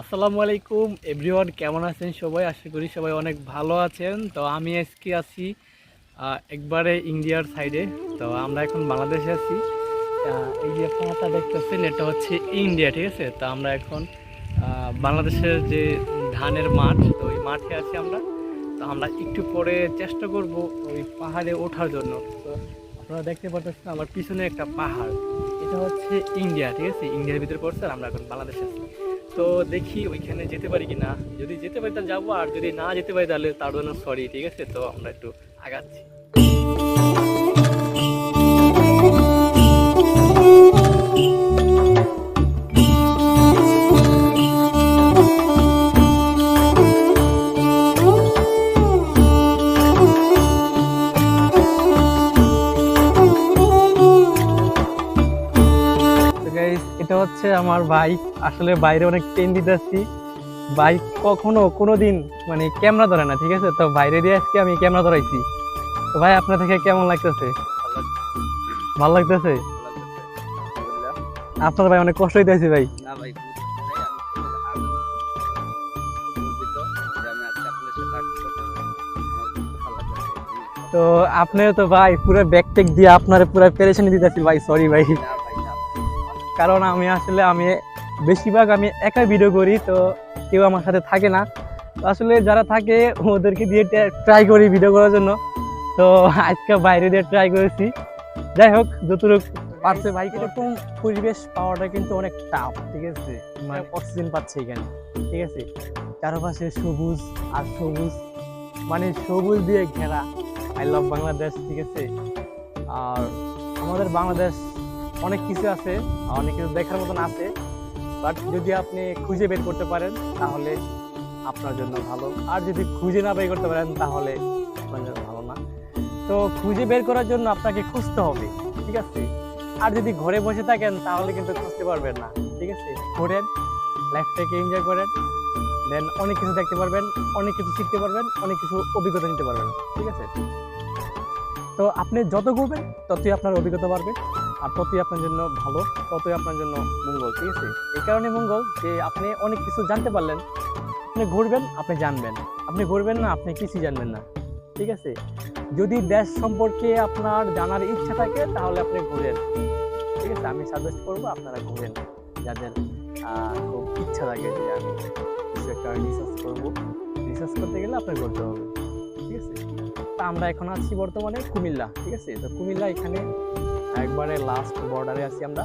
আসসালামু আলাইকুম এভরিওয়ান, কেমন আছেন সবাই? আশা করি সবাই অনেক ভালো আছেন। তো আমি আজকে আছি একবারে ইন্ডিয়ার সাইডে। তো আমরা এখন বাংলাদেশে আছি। এই যে পাহাড়টা দেখতেছেন, এটা হচ্ছে ইন্ডিয়া, ঠিক আছে? তো আমরা এখন বাংলাদেশের যে ধানের মাঠ, তো ওই মাঠে আছি আমরা। তো আমরা একটু পরে চেষ্টা করব ওই পাহাড়ে ওঠার জন্য। তো আপনারা দেখতে পাচ্ছেন আমার পিছনে একটা পাহাড়, এটা হচ্ছে ইন্ডিয়া, ঠিক আছে? ইন্ডিয়ার ভিতরে পড়ছে, আর আমরা এখন বাংলাদেশে আছি। তো দেখি ওইখানে যেতে পারি কি না। যদি যেতে পারি তাহলে যাবো, আর যদি না যেতে পারি তাহলে তার জন্য সরি, ঠিক আছে? তো আমরা একটু আগাচ্ছি। এটা হচ্ছে আমার বাইক। আসলে বাইরে অনেক পেন দিতেছি, বাইক কখনো কোনোদিন মানে ক্যামেরা ধরে না, ঠিক আছে? তো বাইরে দিয়ে আজকে আমি ক্যামেরা ধরাইছি। তো ভাই, আপনার থেকে কেমন লাগতেছে? ভালো লাগতেছে? আপনার ভাই অনেক কষ্ট হইতেছে ভাই। তো আপনি তো ভাই পুরো ব্যাগ টেক দিয়ে আপনার পুরো পেরেশানি দিতেছি ভাই, সরি ভাই। কারণ আমি বেশিরভাগ একা ভিডিও করি, তো কেউ আমার সাথে থাকে না। তো আসলে যারা থাকে ওদেরকে দিয়ে ট্রাই করি ভিডিও করার জন্য। তো আজকে বাইরে দিয়ে ট্রাই করেছি, যাই হোক যতটুকু পারছে ভাই। এরকম পরিবেশ পাওয়াটা কিন্তু অনেক টাফ, ঠিক আছে? মানে অক্সিজেন পাচ্ছে এখানে, ঠিক আছে? চারপাশে সবুজ আর সবুজ, মানে সবুজ দিয়ে ঘেরা। আই লাভ বাংলাদেশ, ঠিক আছে? আর আমাদের বাংলাদেশ অনেক কিছু আছে, অনেক কিছু দেখার মতন আছে, বাট যদি আপনি খুঁজে বের করতে পারেন তাহলে আপনার জন্য ভালো, আর যদি খুঁজে না বের করতে পারেন তাহলে আপনার জন্য ভালো না। তো খুঁজে বের করার জন্য আপনাকে খুঁজতে হবে, ঠিক আছে? আর যদি ঘরে বসে থাকেন তাহলে কিন্তু খুঁজতে পারবেন না, ঠিক আছে? ঘোরেন, লাইফটাকে এনজয় করেন, দেন অনেক কিছু দেখতে পারবেন, অনেক কিছু শিখতে পারবেন, অনেক কিছু অভিজ্ঞতা নিতে পারবেন, ঠিক আছে? তো আপনি যত ঘুরবেন ততই আপনার অভিজ্ঞতা বাড়বে, আর ততই আপনার জন্য ভালো, ততই আপনার জন্য মঙ্গল, ঠিক আছে? এই কারণে মঙ্গল যে আপনি অনেক কিছু জানতে পারলেন। আপনি ঘুরবেন, আপনি জানবেন। আপনি ঘুরবেন না, আপনি কিছুই জানবেন না, ঠিক আছে? যদি দেশ সম্পর্কে আপনার জানার ইচ্ছা থাকে তাহলে আপনি ঘুরেন, ঠিক আছে? আমি সাজেস্ট করবো আপনারা ঘুরেন, যাদের খুব ইচ্ছা থাকে যে আমি কিছু একটা রিসার্চ করবো। রিসার্চ করতে গেলে আপনার ঘুরতে হবে, ঠিক আছে? তা আমরা এখন আছি বর্তমানে কুমিল্লা, ঠিক আছে? তো কুমিল্লা এখানে একবারে লাস্ট বর্ডারে আছি আমরা,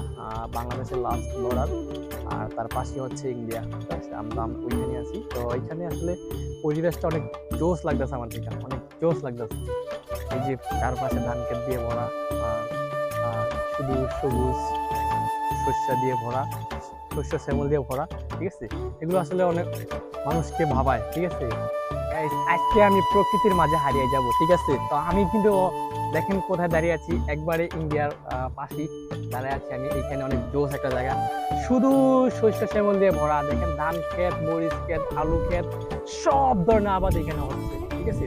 বাংলাদেশের লাস্ট বর্ডার, আর তার পাশে হচ্ছে ইন্ডিয়া, ঠিক আছে? আমরা ওইখানে আছি। তো ওইখানে আসলে পরিবেশটা অনেক জোশ লাগতেছে, আমার দিকে অনেক জোশ লাগতেছে। এই যে চারপাশে ধান ক্ষেত দিয়ে ভরা, শুধু সবুজ শস্য দিয়ে ভরা, শস্য শ্যামল দিয়ে ভরা, ঠিক আছে? এগুলো আসলে অনেক মানুষকে ভাবায়, ঠিক আছে? আজকে আমি প্রকৃতির মাঝে হারিয়ে যাব, ঠিক আছে? তো আমি কিন্তু দেখেন কোথায় দাঁড়িয়ে আছি, একবারে ইন্ডিয়ার পাশেই দাঁড়িয়ে আছি আমি। এইখানে অনেক জোশ একটা জায়গা, শুধু শস্য শ্যামল দিয়ে ভরা। দেখেন ধান ক্ষেত, মরিচ ক্ষেত, আলু ক্ষেত, সব ধরনের আবাদ এখানে হচ্ছে, ঠিক আছে?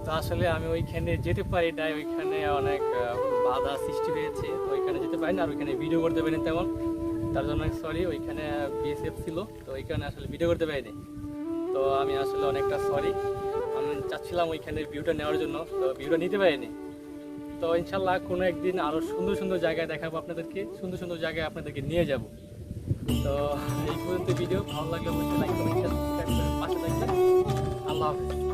তো আসলে আমি ওইখানে যেতে পারি না, ওইখানে অনেক বাধা সৃষ্টি হয়েছে, তো ওইখানে যেতে পারি না। আর ওইখানে ভিডিও করতে পারিনি তেমন, তার জন্য সরি। ওইখানে বিএসএফ ছিল, তো ওইখানে আসলে ভিডিও করতে পারিনি। তো আমি আসলে অনেকটা সরি। আমি চাচ্ছিলাম ওইখানে ভিউটা নেওয়ার জন্য, তো ভিউটা নিতে পারিনি। তো ইনশাল্লাহ কোনো একদিন আরও সুন্দর সুন্দর জায়গায় দেখাবো আপনাদেরকে, সুন্দর সুন্দর জায়গায় আপনাদেরকে নিয়ে যাব। তো এই পর্যন্ত ভিডিও ভালো লাগলে অবশ্যই লাইক কমেন্ট সাবস্ক্রাইব করে পাশে থাকবেন। আল্লাহ হাফেজ।